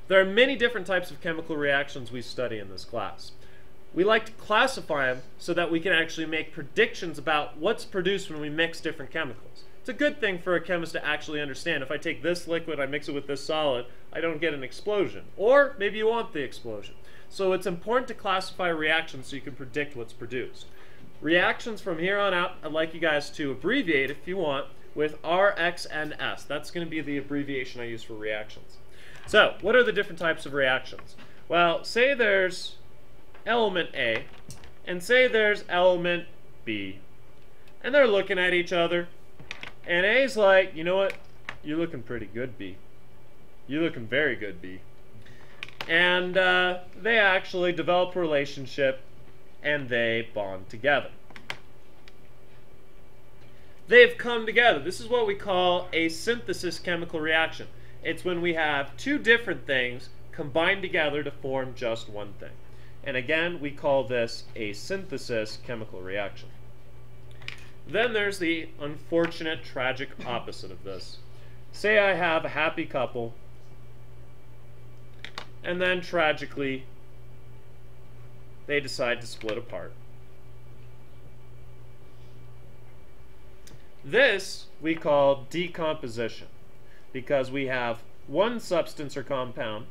There are many different types of chemical reactions we study in this class. We like to classify them so that we can actually make predictions about what's produced when we mix different chemicals. It's a good thing for a chemist to actually understand. If I take this liquid, I mix it with this solid, I don't get an explosion. Or maybe you want the explosion. So it's important to classify reactions so you can predict what's produced. Reactions from here on out, I'd like you guys to abbreviate, if you want, with R, X, and S. That's going to be the abbreviation I use for reactions. So, what are the different types of reactions? Well, say there's element A, and say there's element B. And they're looking at each other, and A's like, you know what? You're looking pretty good, B. You're looking very good, B. And they actually develop a relationship, and they bond together. They've come together. This is what we call a synthesis chemical reaction. It's when we have two different things combined together to form just one thing. And again, we call this a synthesis chemical reaction. Then there's the unfortunate, tragic opposite of this. Say I have a happy couple, and then tragically, they decide to split apart. This we call decomposition, because we have one substance or compound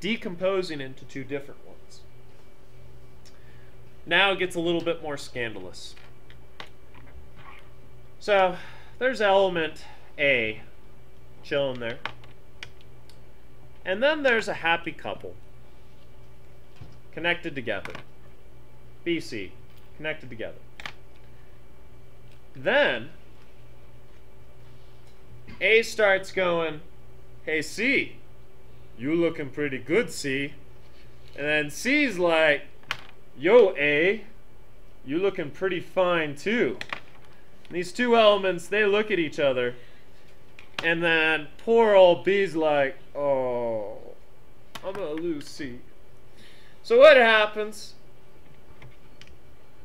decomposing into two different ones. Now it gets a little bit more scandalous. So there's element A chilling there. And then there's a happy couple connected together. BC, connected together. Then A starts going, hey C, you looking pretty good, C. And then C's like, yo A, you looking pretty fine too. And these two elements, they look at each other, and then poor old B's like, oh, I'm gonna lose C. So what happens?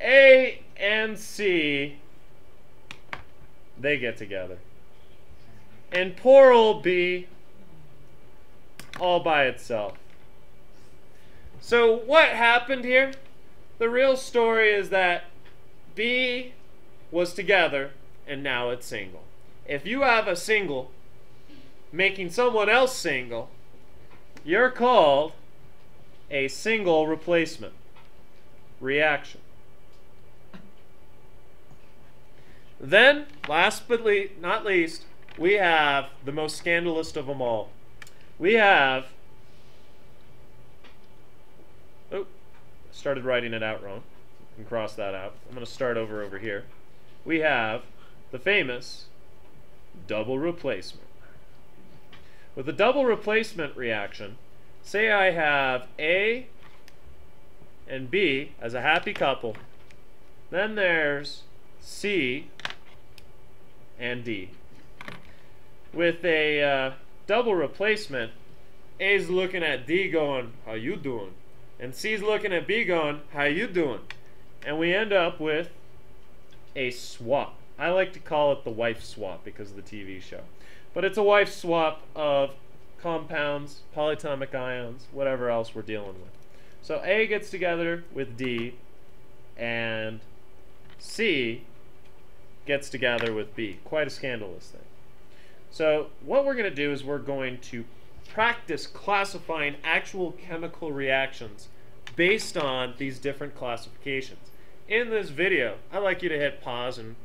A and C, they get together. And poor old B, all by itself. So what happened here? The real story is that B was together, and now it's single. If you have a single making someone else single, you're called a single replacement reaction. Then, last but not least, we have the most scandalous of them all. We have, oh, started writing it out wrong. You can cross that out. I'm going to start over here. We have the famous double replacement. With a double replacement reaction, say I have A and B as a happy couple. Then there's C and D. With a double replacement, A's looking at D going, how you doing? And C's looking at B going, how you doing? And we end up with a swap. I like to call it the wife swap because of the TV show. But it's a wife swap of compounds, polyatomic ions, whatever else we're dealing with. So A gets together with D, and C gets together with B. Quite a scandalous thing. So what we're going to do is we're going to practice classifying actual chemical reactions based on these different classifications. In this video, I'd like you to hit pause and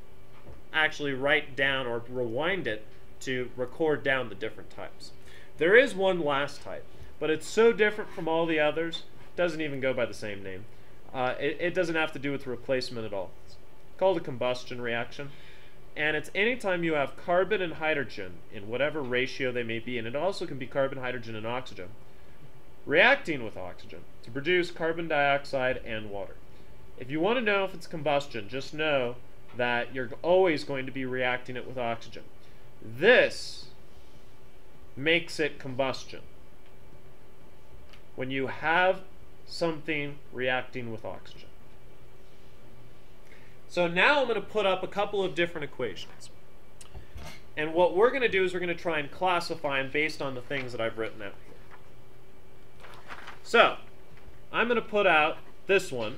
actually write down or rewind it to record down the different types. There is one last type, but it's so different from all the others, it doesn't even go by the same name. It doesn't have to do with replacement at all. It's called a combustion reaction, and it's anytime you have carbon and hydrogen in whatever ratio they may be, and it also can be carbon, hydrogen, and oxygen, reacting with oxygen to produce carbon dioxide and water. If you want to know if it's combustion, just know that you're always going to be reacting it with oxygen. This makes it combustion. When you have something reacting with oxygen. So now I'm going to put up a couple of different equations. And what we're going to do is we're going to try and classify them based on the things that I've written out here. So, I'm going to put out this one.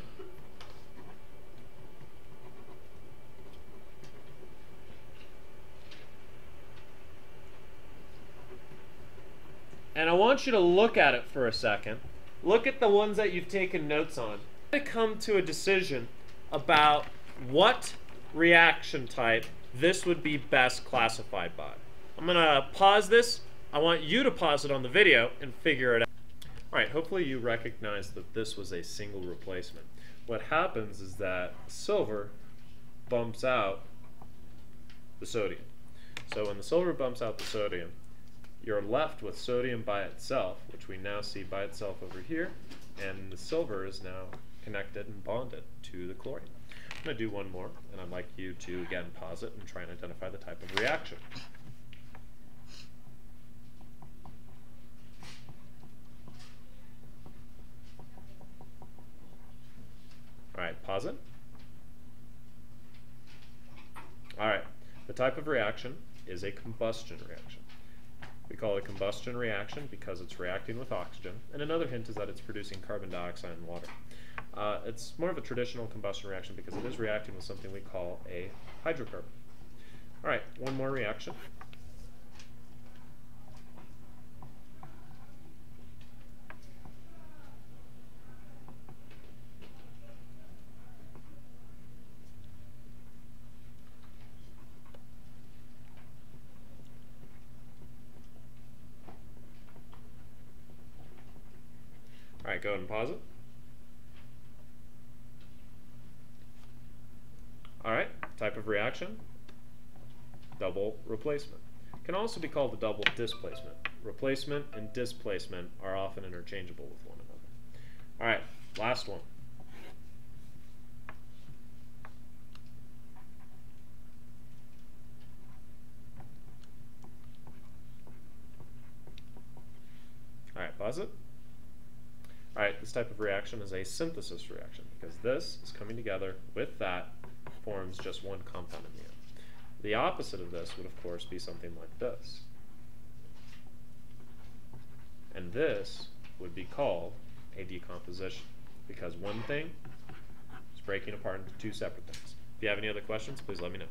And I want you to look at it for a second. Look at the ones that you've taken notes on. I'm going to come to a decision about what reaction type this would be best classified by. I'm going to pause this. I want you to pause it on the video and figure it out. All right, hopefully you recognize that this was a single replacement. What happens is that silver bumps out the sodium. So when the silver bumps out the sodium, you're left with sodium by itself, which we now see by itself over here, and the silver is now connected and bonded to the chlorine. I'm going to do one more, and I'd like you to again pause it and try and identify the type of reaction. All right, pause it. All right, the type of reaction is a combustion reaction. We call it a combustion reaction because it's reacting with oxygen, and another hint is that it's producing carbon dioxide and water. It's more of a traditional combustion reaction because it is reacting with something we call a hydrocarbon. All right, one more reaction. All right, go ahead and pause it. All right, type of reaction, double replacement. Can also be called a double displacement. Replacement and displacement are often interchangeable with one another. All right, last one. All right, pause it. All right, this type of reaction is a synthesis reaction because this is coming together with that, forms just one compound in the end. The opposite of this would, of course, be something like this. And this would be called a decomposition because one thing is breaking apart into two separate things. If you have any other questions, please let me know.